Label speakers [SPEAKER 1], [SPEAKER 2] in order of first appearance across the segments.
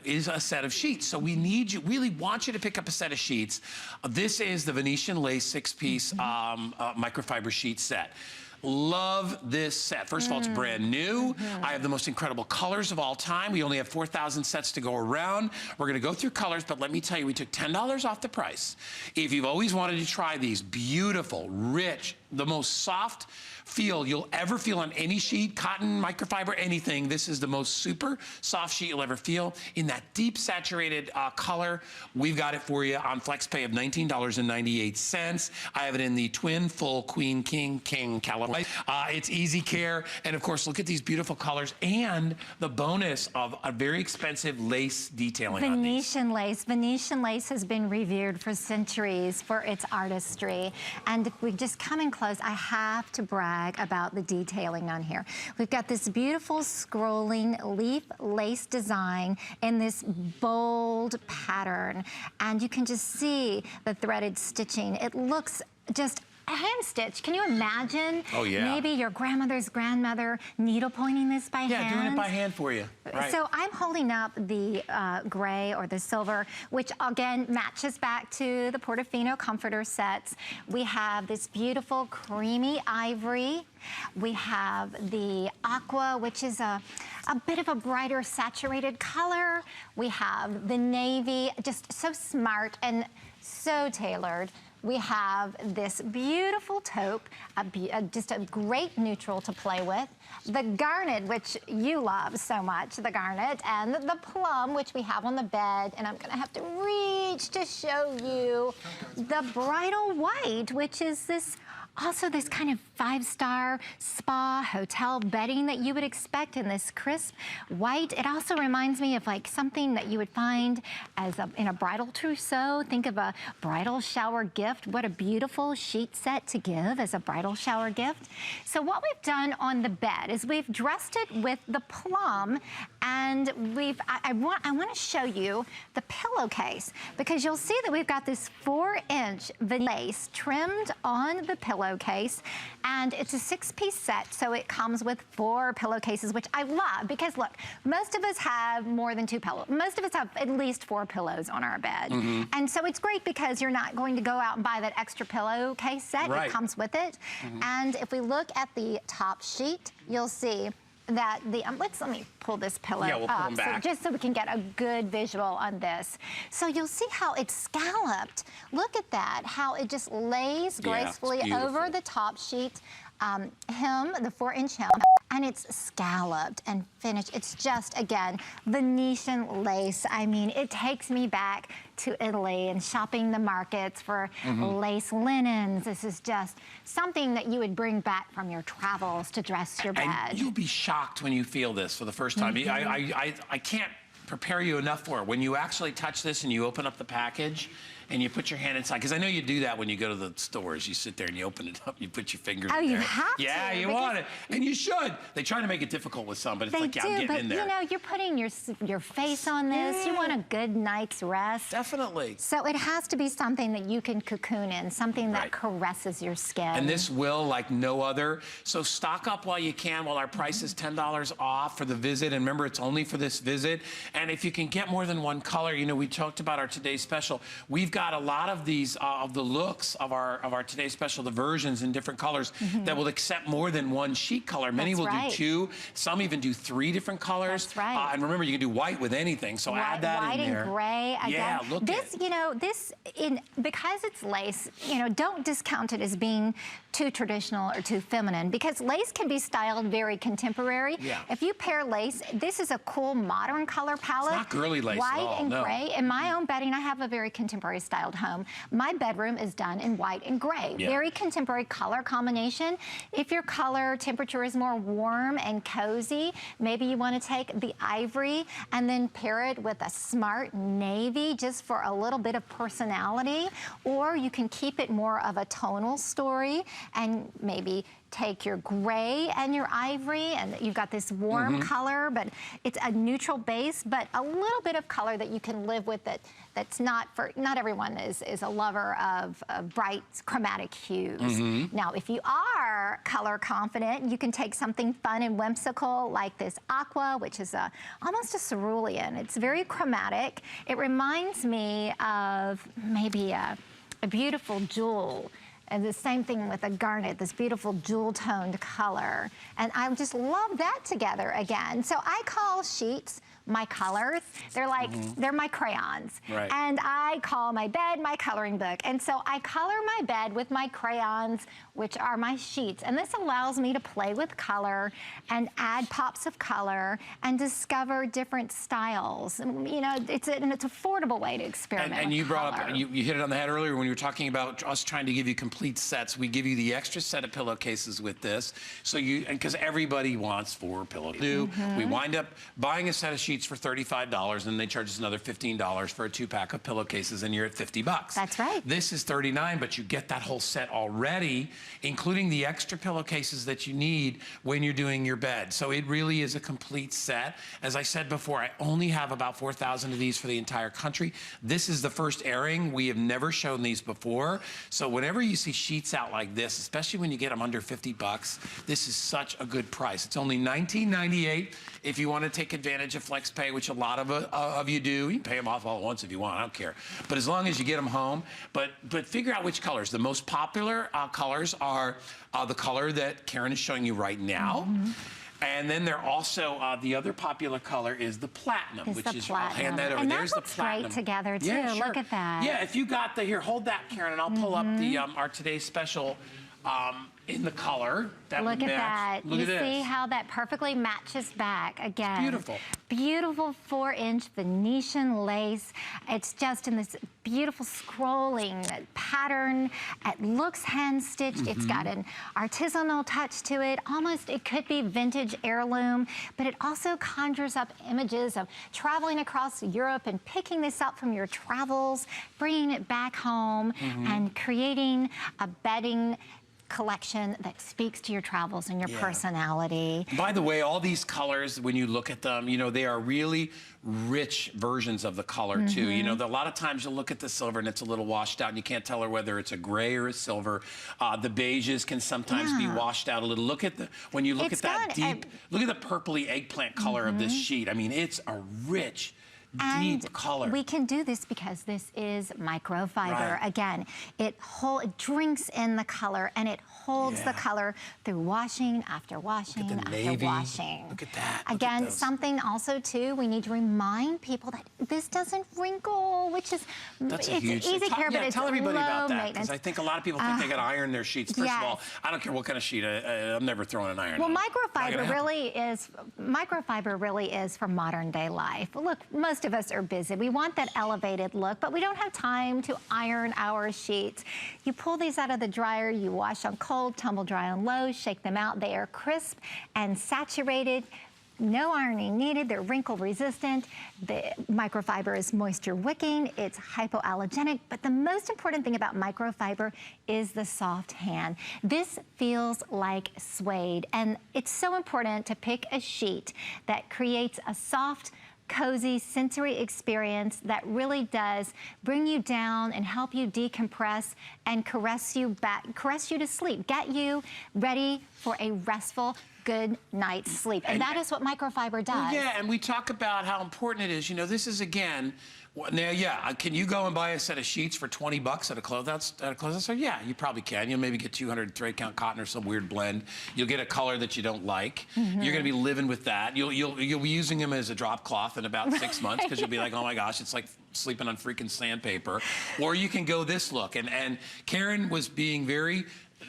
[SPEAKER 1] is a set of sheets. So we need you, really want you to pick up a set of sheets. This is the Venetian lace 6-piece microfiber sheet set. Love this set. First of all, it's brand new. I have the most incredible colors of all time. We only have 4,000 sets to go around. We're gonna go through colors, but let me tell you, we took $10 off the price. If you've always wanted to try these beautiful, rich, the most soft feel you'll ever feel on any sheet, cotton, microfiber, anything, this is the most super soft sheet you'll ever feel. In that deep saturated color, we've got it for you on FlexPay of $19.98. I have it in the twin, full, queen, king color. It's easy care, and of course, look at these beautiful colors and the bonus of a very expensive lace detailing on these.
[SPEAKER 2] Venetian lace has been revered for centuries for its artistry. And if we just come in close, I have to brag about the detailing on here. We've got this beautiful scrolling leaf lace design in this bold pattern. And you can just see the threaded stitching. It looks just hand stitched. Can you imagine?
[SPEAKER 1] Oh yeah.
[SPEAKER 2] Maybe your grandmother's grandmother needle pointing this by hand?
[SPEAKER 1] Yeah, doing it by hand for you. Right.
[SPEAKER 2] So I'm holding up the gray or the silver, which again matches back to the Portofino comforter sets. We have this beautiful creamy ivory. We have the aqua, which is a bit of a brighter saturated color. We have the navy, just so smart and so tailored. We have this beautiful taupe, just a great neutral to play with. The garnet, which you love so much, the garnet, and the plum, which we have on the bed. And I'm gonna have to reach to show you the bridal white, which is this also this kind of 5-star spa hotel bedding that you would expect in this crisp white. It also reminds me of like something that you would find as in a bridal trousseau. Think of a bridal shower gift. What a beautiful sheet set to give as a bridal shower gift. So what we've done on the bed is we've dressed it with the plum, and I want to show you the pillowcase, because you'll see that we've got this 4-inch lace trimmed on the pillowcase, and it's a 6-piece set, so it comes with 4 pillowcases, which I love, because look, most of us have more than 2 pillows. Most of us have at least 4 pillows on our bed. And so it's great because you're not going to go out and buy that extra pillowcase set. Right. It comes with it. And if we look at the top sheet, you'll see that the, let me pull this pillow up, just so we can get a good visual on this. So you'll see how it's scalloped. Look at that, how it just lays gracefully over the top sheet. The 4-inch hem, and it's scalloped and finished. It's just, again, Venetian lace. I mean, it takes me back to Italy and shopping the markets for lace linens. This is just something that you would bring back from your travels to dress your bed.
[SPEAKER 1] And you'll be shocked when you feel this for the first time. I can't prepare you enough for it. When you actually touch this and you open up the package, and you put your hand inside, because I know you do that when you go to the stores. You sit there and you open it up, you put your fingers in there.
[SPEAKER 2] Oh, you have to.
[SPEAKER 1] Yeah, you want it. And you should. They try to make it difficult with some, but it's like, yeah, I'm getting in there.
[SPEAKER 2] You know, you're putting your face on this. You want a good night's rest.
[SPEAKER 1] Definitely.
[SPEAKER 2] So it has to be something that you can cocoon in, something that caresses your skin.
[SPEAKER 1] And this will, like no other. So stock up while you can, while our price is $10 off for the visit. And remember, it's only for this visit. And if you can get more than one color, you know, we talked about our today's special. We've got a lot of these, of the looks of our today's special, the versions in different colors that will accept more than one sheet color. Many will do 2. Some even do 3 different colors.
[SPEAKER 2] That's right.
[SPEAKER 1] And remember, you can do white with anything, so add that in there.
[SPEAKER 2] White and gray.
[SPEAKER 1] Yeah, look
[SPEAKER 2] this, you know, because it's lace, you know, don't discount it as being too traditional or too feminine, because lace can be styled very contemporary. Yeah. If you pair lace, this is a cool modern color palette.
[SPEAKER 1] It's not girly lace
[SPEAKER 2] white
[SPEAKER 1] at all,
[SPEAKER 2] and gray. In my own bedding, I have a very contemporary styled home. My bedroom is done in white and gray. Yeah. Very contemporary color combination. If your color temperature is more warm and cozy, maybe you want to take the ivory and then pair it with a smart navy just for a little bit of personality, or you can keep it more of a tonal story and maybe take your gray and your ivory, and you've got this warm color, but it's a neutral base, but a little bit of color that you can live with. That's not everyone is a lover of bright chromatic hues. Now, if you are are color confident, you can take something fun and whimsical like this aqua, which is almost a cerulean. It's very chromatic. It reminds me of maybe a beautiful jewel. And the same thing with a garnet, this beautiful jewel-toned color. And I just love that together again. So I call sheets my colors. They're like, they're my crayons.
[SPEAKER 1] Right.
[SPEAKER 2] And I call my bed my coloring book. And so I color my bed with my crayons, which are my sheets. And this allows me to play with color and add pops of color and discover different styles. You know, it's an affordable way to experiment
[SPEAKER 1] And you
[SPEAKER 2] with
[SPEAKER 1] brought
[SPEAKER 2] color.
[SPEAKER 1] up, you hit it on the head earlier when you were talking about us trying to give you complete sets. We give you the extra set of pillowcases with this. So because everybody wants 4 pillowcases. We wind up buying a set of sheets for $35, and they charge us another $15 for a 2-pack of pillowcases, and you're at $50.
[SPEAKER 2] That's right.
[SPEAKER 1] This is $39, but you get that whole set already, including the extra pillowcases that you need when you're doing your bed. So it really is a complete set. As I said before, I only have about 4,000 of these for the entire country. This is the first airing. We have never shown these before. So whenever you see sheets out like this, especially when you get them under $50, this is such a good price. It's only $19.98 if you want to take advantage of FlexPay, which a lot of you do. You can pay them off all at once if you want, I don't care. But as long as you get them home, but figure out which colors. The most popular colors are the color that Karen is showing you right now. And then they're also, the other popular color is the platinum, which is, I'll hand that over.
[SPEAKER 2] And
[SPEAKER 1] there's
[SPEAKER 2] that
[SPEAKER 1] the
[SPEAKER 2] looks
[SPEAKER 1] platinum.
[SPEAKER 2] great together too.
[SPEAKER 1] Yeah, sure.
[SPEAKER 2] Look at that.
[SPEAKER 1] Yeah, if you got the, here, hold that, Karen, and I'll pull up the, our today's special in the color. That
[SPEAKER 2] Look
[SPEAKER 1] would
[SPEAKER 2] at
[SPEAKER 1] match.
[SPEAKER 2] that.
[SPEAKER 1] Look
[SPEAKER 2] You
[SPEAKER 1] at this.
[SPEAKER 2] see how that perfectly matches back again.
[SPEAKER 1] Beautiful.
[SPEAKER 2] Beautiful 4-inch Venetian lace. It's just in this beautiful scrolling pattern. It looks hand-stitched. It's got an artisanal touch to it. Almost, it could be vintage heirloom, but it also conjures up images of traveling across Europe and picking this up from your travels, bringing it back home, and creating a bedding collection that speaks to your travels and your personality.
[SPEAKER 1] By the way, all these colors, when you look at them, you know, they are really rich versions of the color too. You know, a lot of times you'll look at the silver and it's a little washed out and you can't tell whether it's a gray or a silver. The beiges can sometimes be washed out a little. Look at the, when you look at that deep, look at the purpley eggplant color of this sheet. I mean, it's a rich, deep color.
[SPEAKER 2] We can do this because this is microfiber. Again, it drinks in the color and it holds the color through washing after washing after washing.
[SPEAKER 1] Look at that.
[SPEAKER 2] Again, something also too, we need to remind people that this doesn't wrinkle, which is
[SPEAKER 1] That's a huge
[SPEAKER 2] easy
[SPEAKER 1] thing.
[SPEAKER 2] care, but it's
[SPEAKER 1] tell everybody
[SPEAKER 2] low
[SPEAKER 1] about that,
[SPEAKER 2] maintenance.
[SPEAKER 1] because I think a lot of people think they got to iron their sheets. First of all, I don't care what kind of sheet. I'm never throwing an iron.
[SPEAKER 2] Well,
[SPEAKER 1] on.
[SPEAKER 2] microfiber really is for modern day life. Look, most of us are busy. We want that elevated look, but we don't have time to iron our sheets. You pull these out of the dryer, you wash on cold, tumble dry on low, shake them out. They are crisp and saturated. No ironing needed. They're wrinkle resistant. The microfiber is moisture wicking. It's hypoallergenic. But the most important thing about microfiber is the soft hand. This feels like suede. And it's so important to pick a sheet that creates a soft, cozy sensory experience that really does bring you down and help you decompress and caress you to sleep, get you ready for a restful, good night's sleep. And that is what microfiber does.
[SPEAKER 1] Well, yeah, and we talk about how important it is. You know, this is, again, now, can you go and buy a set of sheets for $20 at a closeout store? Yeah, you probably can. You'll maybe get 200 thread count cotton or some weird blend. You'll get a color that you don't like. You're going to be living with that. You'll be using them as a drop cloth in about 6 months because you'll be like, oh my gosh, it's like sleeping on freaking sandpaper. Or you can go this look. And Karen was being very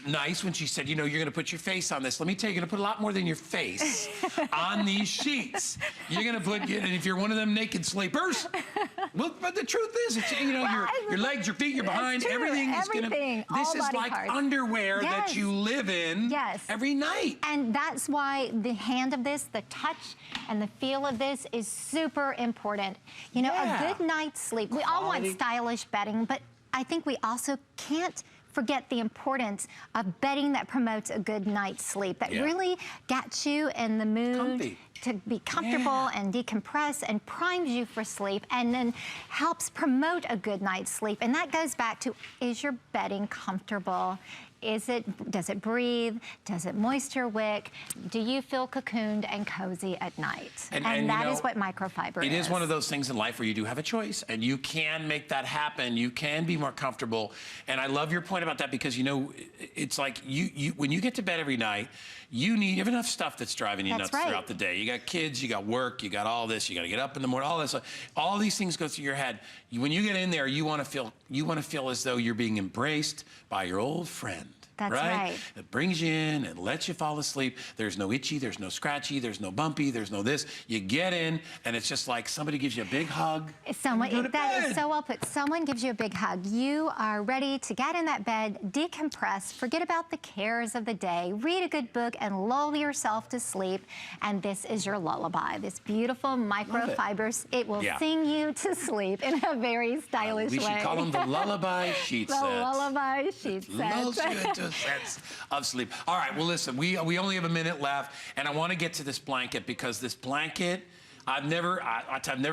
[SPEAKER 1] nice when she said, you know, you're going to put your face on this. Let me tell you, you're going to put a lot more than your face on these sheets. You're going to put, and if you're one of them naked sleepers, well, but the truth is, it's, you know, your legs, your feet, your behind, everything is going to, this is like underwear that you live in every night.
[SPEAKER 2] And that's why the hand of this, the touch and the feel of this is super important. You know, a good night's sleep. We all want stylish bedding, but I think we also can't forget the importance of bedding that promotes a good night's sleep, that really gets you in the mood to be comfortable and decompress and primes you for sleep and then helps promote a good night's sleep. And that goes back to, is your bedding comfortable? Does it breathe? Does it moisture wick? Do you feel cocooned and cozy at night? And that is what microfiber is.
[SPEAKER 1] It is one of those things in life where you do have a choice, and you can make that happen. You can be more comfortable. And I love your point about that, because, you know, it's like when you get to bed every night, you have enough stuff that's driving you nuts throughout the day. You got kids, you got work, you got all this, you got to get up in the morning, all this. All these things go through your head. When you get in there, you want to feel as though you're being embraced by your old friend.
[SPEAKER 2] That's right.
[SPEAKER 1] It brings you in and lets you fall asleep. There's no itchy, there's no scratchy, there's no bumpy, there's no this. You get in, and it's just like somebody gives you a big hug.
[SPEAKER 2] That is so well put. Someone gives you a big hug. You are ready to get in that bed, decompress, forget about the cares of the day, read a good book, and lull yourself to sleep. And this is your lullaby. This beautiful microfibers. It will sing you to sleep in a very stylish way.
[SPEAKER 1] We should call them the lullaby sheet sets.
[SPEAKER 2] The lullaby sheet sets.
[SPEAKER 1] Sense of sleep. All right, well, listen, we only have a minute left, and I want to get to this blanket, because this blanket, I've never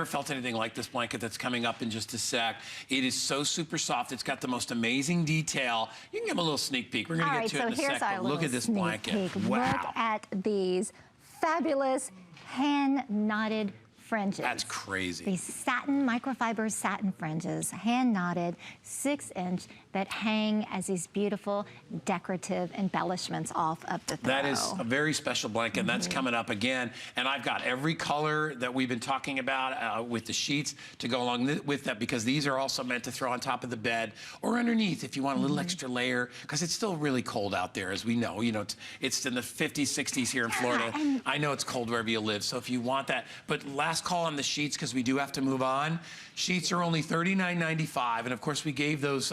[SPEAKER 1] felt anything like this blanket that's coming up in just a sec. It is so super soft. It's got the most amazing detail. You can give them a little sneak peek. We're going to get to it in a sec, but look at this blanket. Wow.
[SPEAKER 2] Look at these fabulous hand-knotted fringes.
[SPEAKER 1] That's crazy.
[SPEAKER 2] These satin, microfiber satin fringes, hand-knotted, 6-inch, that hang as these beautiful decorative embellishments off of the throw.
[SPEAKER 1] That is a very special blanket, and that's coming up again. And I've got every color that we've been talking about with the sheets to go along with that, because these are also meant to throw on top of the bed or underneath if you want a little extra layer, because it's still really cold out there, as we know. You know, it's in the 50s, 60s here in Florida. I know it's cold wherever you live, so if you want that. But last call on the sheets, because we do have to move on. Sheets are only $39.95, and of course we gave those,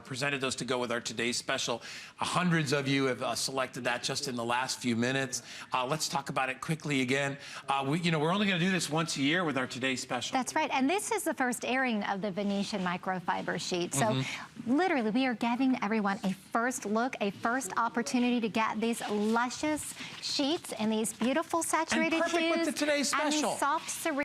[SPEAKER 1] presented those to go with our today's special. Hundreds of you have selected that just in the last few minutes. Let's talk about it quickly again. We're only going to do this once a year with our today's special.
[SPEAKER 2] That's right, and this is the first airing of the Venetian microfiber sheet. So literally, we are giving everyone a first look, a first opportunity to get these luscious sheets and these beautiful saturated hues.
[SPEAKER 1] And perfect with the today's special.
[SPEAKER 2] And these soft, serene